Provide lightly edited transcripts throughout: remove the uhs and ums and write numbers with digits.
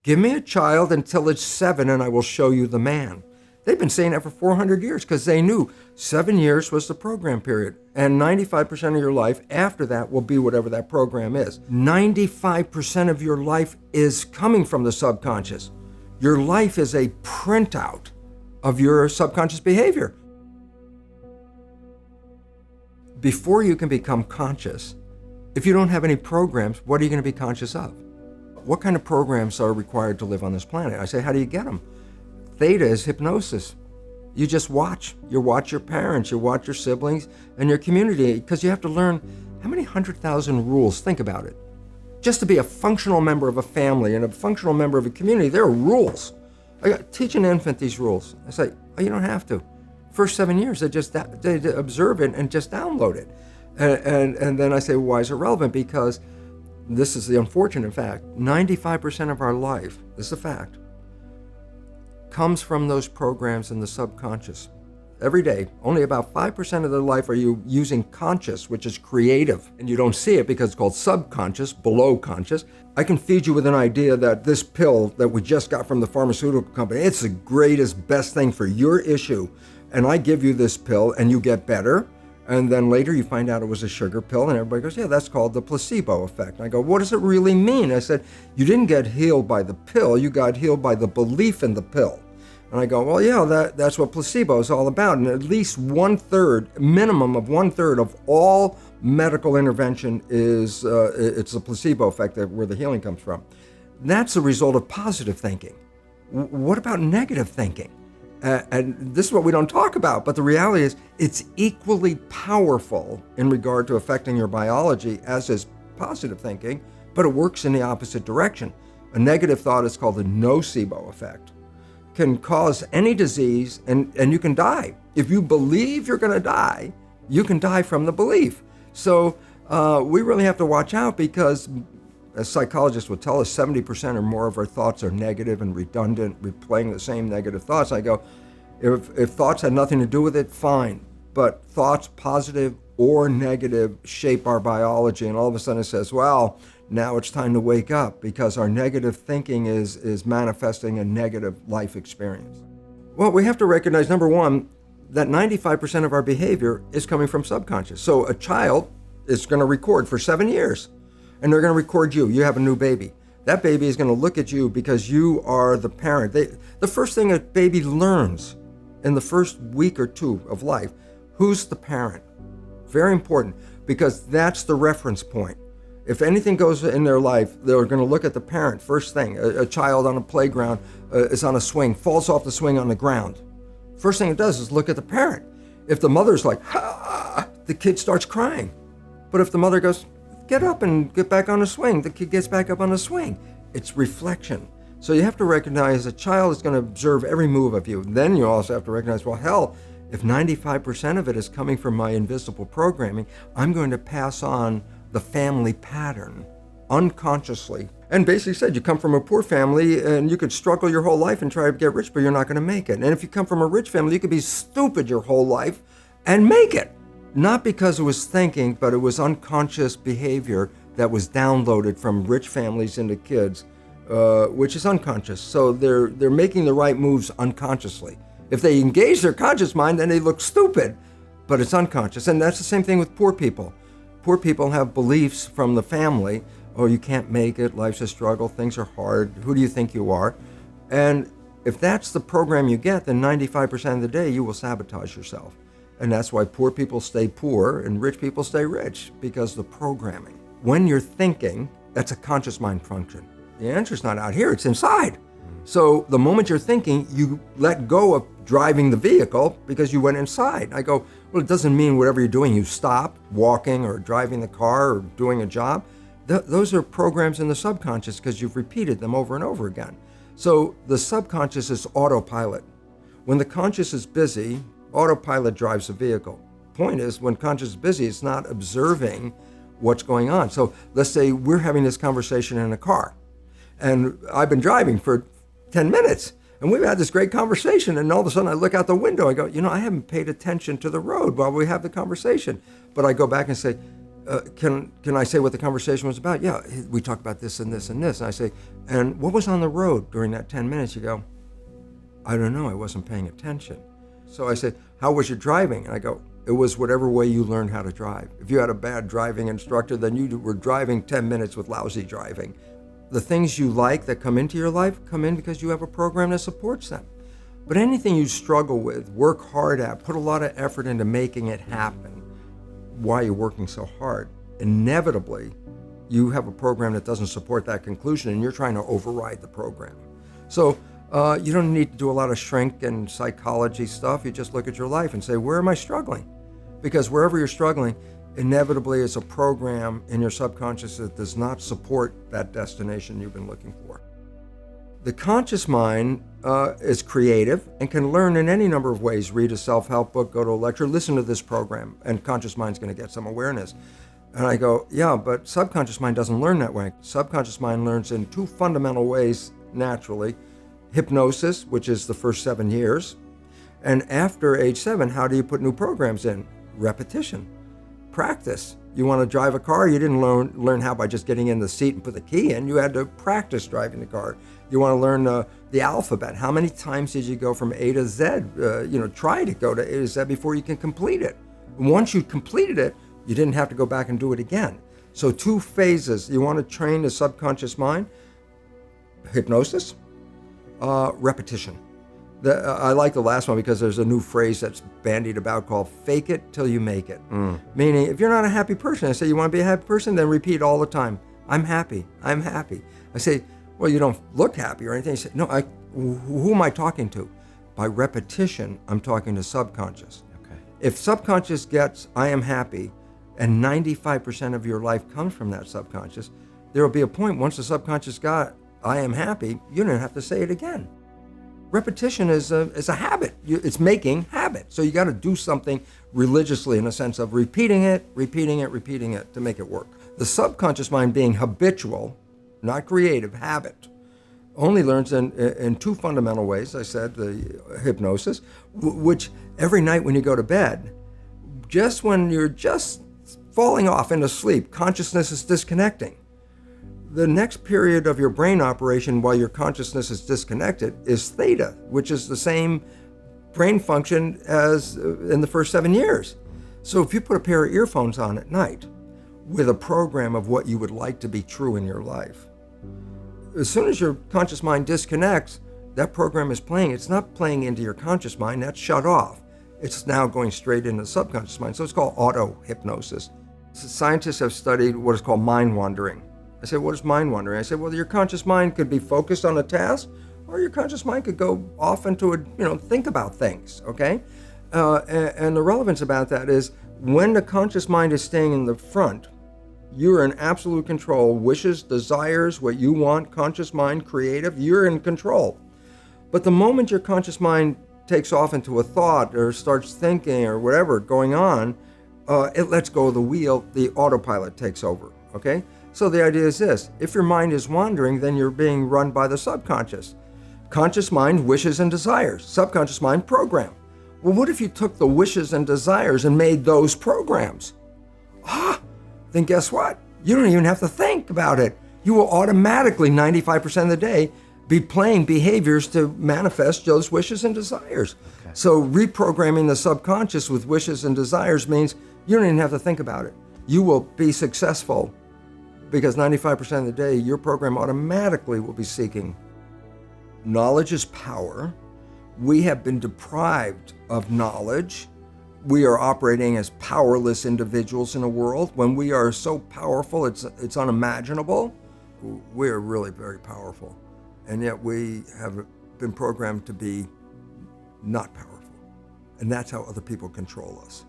Give me a child until it's 7 and I will show you the man. They've been saying that for 400 years because they knew 7 years was the program period. And 95% of your life after that will be whatever that program is. 95% of your life is coming from the subconscious. Your life is a printout of your subconscious behavior. Before you can become conscious, if you don't have any programs, what are you going to be conscious of? What kind of programs are required to live on this planet? I say, how do you get them? Theta is hypnosis. You just watch. You watch your parents, you watch your siblings, and your community, because you have to learn how many 100,000 rules. Think about it. Just to be a functional member of a family and a functional member of a community, there are rules. Teach an infant these rules. I say, oh, you don't have to. First 7 years, they observe it and just download it. And then I say, well, why is it relevant? Because this is the unfortunate fact. 95% of our life, this is a fact, comes from those programs in the subconscious. Every day, only about 5% of their life are you using conscious, which is creative. And you don't see it because it's called subconscious, below conscious. I can feed you with an idea that this pill that we just got from the pharmaceutical company, it's the greatest, best thing for your issue. And I give you this pill and you get better. And then later you find out it was a sugar pill and everybody goes, yeah, that's called the placebo effect. And I go, what does it really mean? I said, you didn't get healed by the pill, you got healed by the belief in the pill. And I go, well, yeah, that's what placebo is all about. And at least 1/3, minimum of 1/3 of all medical intervention is, it's the placebo effect where the healing comes from. That's a result of positive thinking. What about negative thinking? And this is what we don't talk about, but the reality is it's equally powerful in regard to affecting your biology as is positive thinking, but it works in the opposite direction. A negative thought is called the nocebo effect. Can cause any disease and you can die. If you believe you're going to die, you can die from the belief. So we really have to watch out because, as psychologists would tell us, 70% or more of our thoughts are negative and redundant, replaying the same negative thoughts. I go, if thoughts had nothing to do with it, fine. But thoughts, positive or negative, shape our biology. And all of a sudden it says, well, now it's time to wake up because our negative thinking is manifesting a negative life experience. Well, we have to recognize, number one, that 95% of our behavior is coming from subconscious. So a child is going to record for 7 years. And they're going to record you. You have a new baby. That baby is going to look at you because you are the parent. The first thing a baby learns in the first week or two of life, who's the parent? Very important, because that's the reference point. If anything goes in their life, they're going to look at the parent. First thing, a child on a playground is on a swing, falls off the swing on the ground. First thing it does is look at the parent. If the mother's like, ah, the kid starts crying. But if the mother goes, get up and get back on the swing, the kid gets back up on the swing. It's reflection. So you have to recognize a child is going to observe every move of you. Then you also have to recognize, well, hell, if 95% of it is coming from my invisible programming, I'm going to pass on the family pattern unconsciously. And basically said, you come from a poor family and you could struggle your whole life and try to get rich, but you're not going to make it. And if you come from a rich family, you could be stupid your whole life and make it. Not because it was thinking, but it was unconscious behavior that was downloaded from rich families into kids, which is unconscious. So they're making the right moves unconsciously. If they engage their conscious mind, then they look stupid, but it's unconscious. And that's the same thing with poor people. Poor people have beliefs from the family. Oh, you can't make it. Life's a struggle. Things are hard. Who do you think you are? And if that's the program you get, then 95% of the day you will sabotage yourself. And that's why poor people stay poor and rich people stay rich, because the programming. When you're thinking, that's a conscious mind function. The answer's not out here, it's inside. So the moment you're thinking, you let go of driving the vehicle because you went inside. I go, well, it doesn't mean whatever you're doing, you stop walking or driving the car or doing a job. Those are programs in the subconscious because you've repeated them over and over again. So the subconscious is autopilot. When the conscious is busy, autopilot drives the vehicle. Point is, when conscious is busy, it's not observing what's going on. So let's say we're having this conversation in a car, and I've been driving for 10 minutes, and we've had this great conversation, and all of a sudden I look out the window, I go, I haven't paid attention to the road while we have the conversation. But I go back and say, can I say what the conversation was about? Yeah, we talked about this and this and this. And I say, and what was on the road during that 10 minutes? You go, I don't know, I wasn't paying attention. So I said, how was your driving? And I go, it was whatever way you learned how to drive. If you had a bad driving instructor, then you were driving 10 minutes with lousy driving. The things you like that come into your life come in because you have a program that supports them. But anything you struggle with, work hard at, put a lot of effort into making it happen, why you're working so hard, inevitably you have a program that doesn't support that conclusion and you're trying to override the program. So you don't need to do a lot of shrink and psychology stuff. You just look at your life and say, where am I struggling? Because wherever you're struggling, inevitably it's a program in your subconscious that does not support that destination you've been looking for. The conscious mind is creative and can learn in any number of ways. Read a self-help book, go to a lecture, listen to this program, and conscious mind's going to get some awareness. And I go, yeah, but subconscious mind doesn't learn that way. Subconscious mind learns in two fundamental ways naturally. Hypnosis, which is the first 7 years. And after age 7, how do you put new programs in? Repetition, practice. You want to drive a car, you didn't learn how by just getting in the seat and put the key in. You had to practice driving the car. You want to learn the alphabet. How many times did you go from A to Z? Try to go to A to Z before you can complete it. And once you completed it, you didn't have to go back and do it again. So 2 phases. You want to train the subconscious mind, hypnosis, repetition. I like the last one because there's a new phrase that's bandied about called fake it till you make it. Meaning, if you're not a happy person, I say, you want to be a happy person? Then repeat all the time, I'm happy, I'm happy. I say, well, you don't look happy or anything. I say, no, who am I talking to? By repetition, I'm talking to subconscious. Okay. If subconscious gets, I am happy, and 95% of your life comes from that subconscious, there will be a point once the subconscious got, I am happy, you don't have to say it again. Repetition is a habit. It's making habit. So you got to do something religiously in a sense of repeating it to make it work. The subconscious mind being habitual, not creative, habit, only learns in 2 fundamental ways. I said the hypnosis, which every night when you go to bed, just when you're just falling off into sleep, consciousness is disconnecting. The next period of your brain operation while your consciousness is disconnected is theta, which is the same brain function as in the first 7 years. So if you put a pair of earphones on at night with a program of what you would like to be true in your life, as soon as your conscious mind disconnects, that program is playing. It's not playing into your conscious mind, that's shut off. It's now going straight into the subconscious mind. So it's called auto-hypnosis. Scientists have studied what is called mind wandering. I said, what is mind wandering? I said, well, your conscious mind could be focused on a task, or your conscious mind could go off into think about things, okay? And the relevance about that is when the conscious mind is staying in the front, you're in absolute control. Wishes, desires, what you want, conscious mind, creative, you're in control. But the moment your conscious mind takes off into a thought or starts thinking or whatever going on, it lets go of the wheel, the autopilot takes over, okay? So the idea is this: if your mind is wandering, then you're being run by the subconscious. Conscious mind, wishes and desires. Subconscious mind, program. Well, what if you took the wishes and desires and made those programs? Then guess what? You don't even have to think about it. You will automatically, 95% of the day, be playing behaviors to manifest those wishes and desires. Okay. So reprogramming the subconscious with wishes and desires means you don't even have to think about it. You will be successful because 95% of the day, your program automatically will be seeking. Knowledge is power. We have been deprived of knowledge. We are operating as powerless individuals in a world. When we are so powerful, it's unimaginable. We're really very powerful. And yet we have been programmed to be not powerful. And that's how other people control us.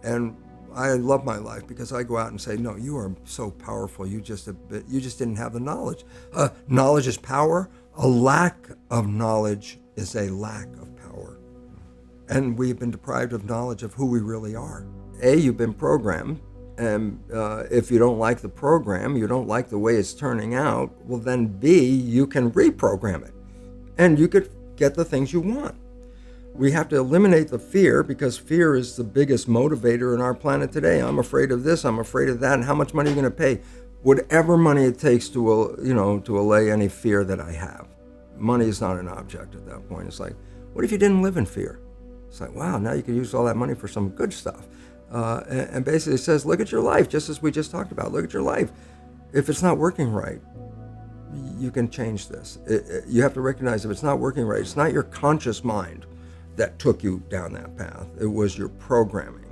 And I love my life because I go out and say, no, you are so powerful. You just didn't have the knowledge. Knowledge is power. A lack of knowledge is a lack of power. And we've been deprived of knowledge of who we really are. A, you've been programmed. And if you don't like the program, you don't like the way it's turning out, well then B, you can reprogram it. And you could get the things you want. We have to eliminate the fear, because fear is the biggest motivator in our planet today. I'm afraid of this, I'm afraid of that, and how much money are you going to pay? Whatever money it takes to allay any fear that I have. Money is not an object at that point. It's like, what if you didn't live in fear? It's like, wow, now you can use all that money for some good stuff. And basically it says, look at your life, just as we just talked about. Look at your life. If it's not working right, you can change this. You have to recognize if it's not working right, it's not your conscious mind that took you down that path. It was your programming.